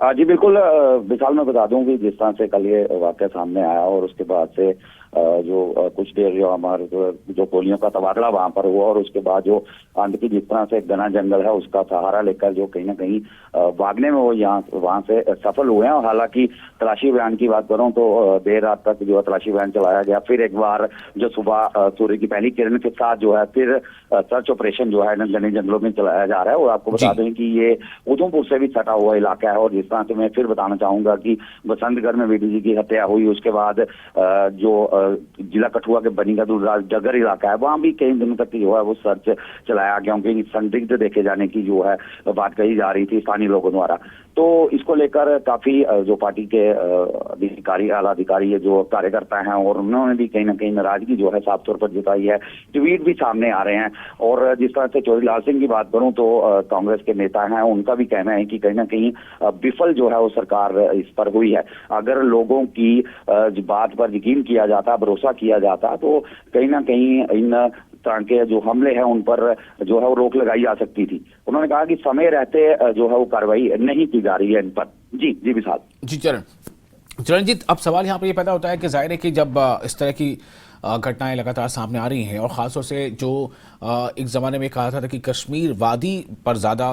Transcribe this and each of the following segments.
जी बिल्कुल विशाल, मैं बता दूं कि जिस तरह से कल ये वाकया सामने आया और उसके बाद से कुछ देर जो हमारे जो गोलियों का तबादला वहां पर हुआ और उसके बाद जो आंध की जिस तरह से घना जंगल है उसका सहारा लेकर जो कहीं ना कहीं भागने में वो यहाँ वहां से सफल हुए हैं। और हालांकि तलाशी अभियान की बात करूं तो देर रात तक जो है तलाशी अभियान चलाया गया, फिर एक बार जो सुबह सूर्य की पहली किरण के साथ जो है फिर सर्च ऑपरेशन जो है घने जंगलों में चलाया जा रहा है। और आपको बता दें कि ये उधमपुर से भी सटा हुआ इलाका है। और जिस तरह से मैं फिर बताना चाहूंगा कि बसंतगढ़ में बीडीजी की हत्या हुई, उसके बाद जो जिला कठुआ के बनी का डगर इलाका है वहां भी कई दिनों तक जो है वो सर्च चलाया, क्योंकि संदिग्ध देखे जाने की जो है बात कही जा रही थी स्थानीय लोगों द्वारा। तो इसको लेकर काफी जो पार्टी के अधिकारी, आला अधिकारी जो कार्यकर्ता हैं, और उन्होंने भी कहीं ना कहीं नाराजगी जो है साफ तौर पर जताई है। ट्वीट भी सामने आ रहे हैं। और जिस तरह से चौधरी लाल सिंह की बात करूं तो कांग्रेस के नेता हैं, उनका भी कहना है कि कहीं ना कहीं विफल जो है वो सरकार इस पर हुई है। अगर लोगों की बात पर यकीन किया जाता, भरोसा किया जाता, तो कहीं ना कहीं इन तरह के जो हमले हैं उन पर जो है वो रोक लगाई जा सकती थी। उन्होंने कहा कि समय रहते जो है वो कार्रवाई नहीं की जा रही है इन पर। जी जी विशाल। जी चरणजीत, अब सवाल यहाँ पर ये पैदा होता है कि जाहिर है कि जब इस तरह की घटनाएं लगातार सामने आ रही हैं, और ख़ासतौर से जो एक ज़माने में कहा था कि कश्मीर वादी पर ज़्यादा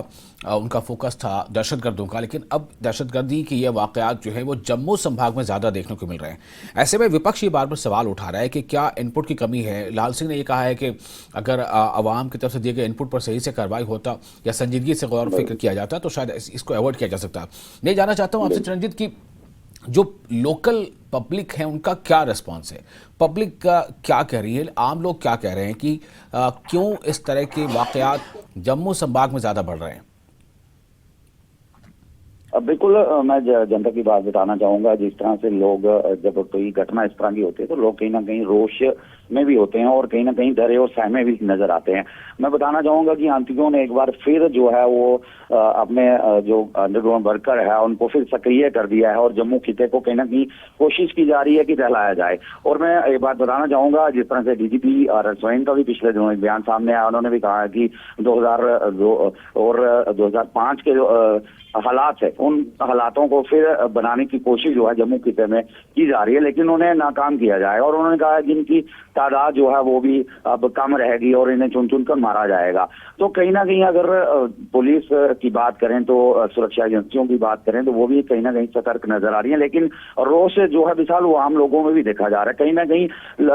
उनका फोकस था दहशतगर्दों का, लेकिन अब दहशतगर्दी के ये वाक़यात जो है वो जम्मू संभाग में ज़्यादा देखने को मिल रहे हैं। ऐसे में विपक्ष ये बार बार सवाल उठा रहा है कि क्या इनपुट की कमी है। लाल सिंह ने ये कहा है कि अगर आवाम की तरफ से दिए गए इनपुट पर सही से कार्रवाई होता या संजीदगी से गौर फिक्र किया जाता तो शायद इसको अवॉइड किया जा सकता। मैं जानना चाहता हूँ आपसे चरणजीत की जो लोकल पब्लिक है उनका क्या रिस्पांस है, पब्लिक का क्या कह रही है, आम लोग क्या कह रहे हैं कि क्यों इस तरह के वाकयात जम्मू संभाग में ज्यादा बढ़ रहे हैं। बिल्कुल, मैं जनता की बात बताना चाहूंगा। जिस तरह से लोग जब कोई घटना इस तरह की होती है तो लोग कहीं ना कहीं रोष में भी होते हैं और कहीं ना कहीं डरे और सहमे भी नजर आते हैं। मैं बताना चाहूंगा कि आतंकियों ने एक बार फिर जो है वो अपने जो अंडरग्राउंड वर्कर है उनको फिर सक्रिय कर दिया है और जम्मू खिते को कहीं ना कहीं कोशिश की जा रही है कि दहलाया जाए। और मैं एक बात बताना चाहूंगा, जिस तरह से डीजीपी सोइन का भी पिछले दिनों एक बयान सामने आया, उन्होंने भी कहा है कि 2002 और 2005 के जो हालात है उन हालातों को फिर बनाने की कोशिश जो है जम्मू खिते में की जा रही है, लेकिन उन्हें नाकाम किया जाए। और उन्होंने कहा कि इनकी तादाद जो है वो भी अब कम रहेगी और इन्हें चुन चुन कर मारा जाएगा। तो कहीं ना कहीं अगर पुलिस की बात करें तो सुरक्षा एजेंसियों की बात करें तो वो भी कहीं ना कहीं सतर्क नजर आ रही है, लेकिन रोष जो है विशाल वो आम लोगों में भी देखा जा रहा है। कहीं ना कहीं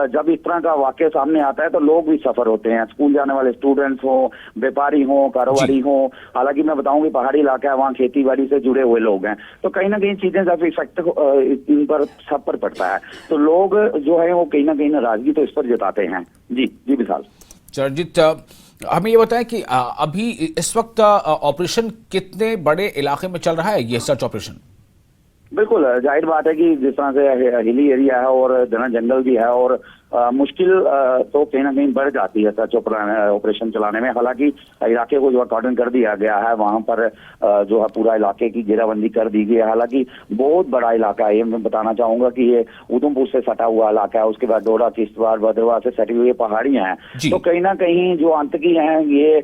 जब इस तरह का वाक्य सामने आता है तो लोग भी सफर होते हैं, स्कूल जाने वाले स्टूडेंट्स हो, व्यापारी हो, कारोबारी हो। हालांकि मैं बताऊं कि पहाड़ी इलाका है, वहाँ खेती बाड़ी से जुड़े हुए लोग हैं, तो कहीं ना कहीं चीजें काफी इफेक्ट इन पर सब पर पड़ता है। तो लोग जो है वो कहीं ना कहीं नाराजगी तो इस पर जताते हैं। जी जी विशाल। चरणजीत, हमें ये बताएं कि अभी इस वक्त ऑपरेशन कितने बड़े इलाके में चल रहा है, ये सर्च ऑपरेशन? बिल्कुल, जाहिर बात है कि जिस तरह से हिली एरिया है और घना जंगल भी है और मुश्किल तो कहीं ना कहीं बढ़ जाती है सर्च ऑपरेशन चलाने में। हालांकि इलाके को जो कॉर्डन कर दिया गया है, वहां पर जो है पूरा इलाके की घेराबंदी कर दी गई है। हालांकि बहुत बड़ा इलाका है, ये मैं बताना चाहूंगा कि ये उधमपुर से सटा हुआ इलाका है, उसके बाद डोडा, किश्तवाड़, भद्रवाह से सटी हुई पहाड़ियां हैं। तो कहीं ना कहीं जो आतंकी हैं ये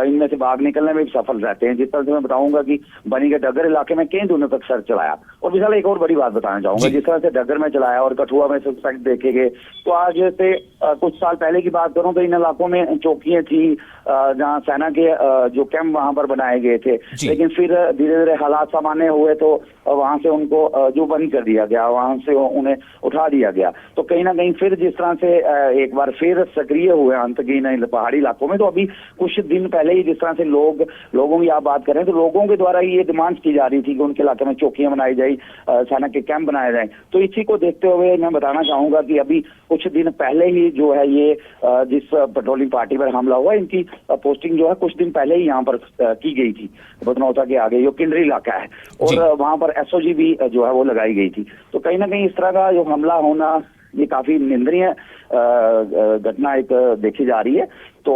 इनमें से भाग निकलने में भी सफल रहते हैं। जिस तरह से मैं बताऊंगा कि बनी के डगर इलाके में कई दिनों तक सर्च चलाया। और विशाल एक और बड़ी बात बताना चाहूंगा, जिस तरह से डगर में चलाया और कठुआ में सस्पेक्ट देखे गए, तो आज से कुछ साल पहले की बात करूं तो इन इलाकों में चौकियां थी जहां सेना के जो कैंप वहां पर बनाए गए थे, लेकिन फिर धीरे धीरे हालात सामान्य हुए तो वहां से उनको जो बंद कर दिया गया, वहां से उन्हें उठा दिया गया। तो कहीं ना कहीं फिर जिस तरह से एक बार फिर सक्रिय हुए आतंकी इन पहाड़ी इलाकों में, तो अभी कुछ दिन पहले ही जिस तरह से लोगों की आप बात करें तो लोगों के द्वारा ये डिमांड की जा रही थी कि उनके इलाके में चौकियां बनाई जाए, सेना के कैंप बनाए जाए। तो इसी को देखते हुए मैं बताना चाहूंगा कि अभी कुछ दिन पहले ही जो है ये जिस पेट्रोलिंग पार्टी पर हमला हुआ, इनकी पोस्टिंग जो है कुछ दिन पहले ही यहाँ पर की गई थी, बदनौता के आगे जो किन्नरी इलाका है, और वहां पर एसओजी भी जो है वो लगाई गई थी। तो कहीं ना कहीं इस तरह का जो हमला होना ये काफी निंदनीय घटना एक देखी जा रही है। तो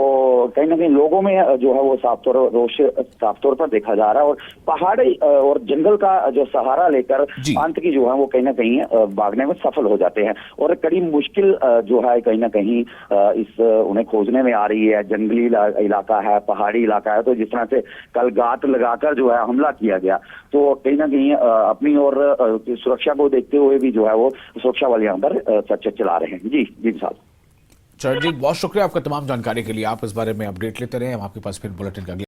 कहीं ना कहीं लोगों में जो है वो रोष साफ तौर पर देखा जा रहा है। और पहाड़ी और जंगल का जो सहारा लेकर जी। आतंकी जो है वो कहीं ना कहीं भागने में सफल हो जाते हैं। और कड़ी मुश्किल जो है कहीं ना कहीं इस उन्हें खोजने में आ रही है। जंगली इलाका है, पहाड़ी इलाका है, तो जिस तरह से कल घात लगाकर जो है हमला किया गया, तो कहीं ना कहीं अपनी और सुरक्षा को देखते हुए भी जो है वो सुरक्षा वाले यहाँ पर सर्च चला रहे हैं। जी जी साहब। चरणजीत, बहुत शुक्रिया आपका तमाम जानकारी के लिए। आप इस बारे में अपडेट लेते रहे, हम आपके पास फिर बुलेटिन का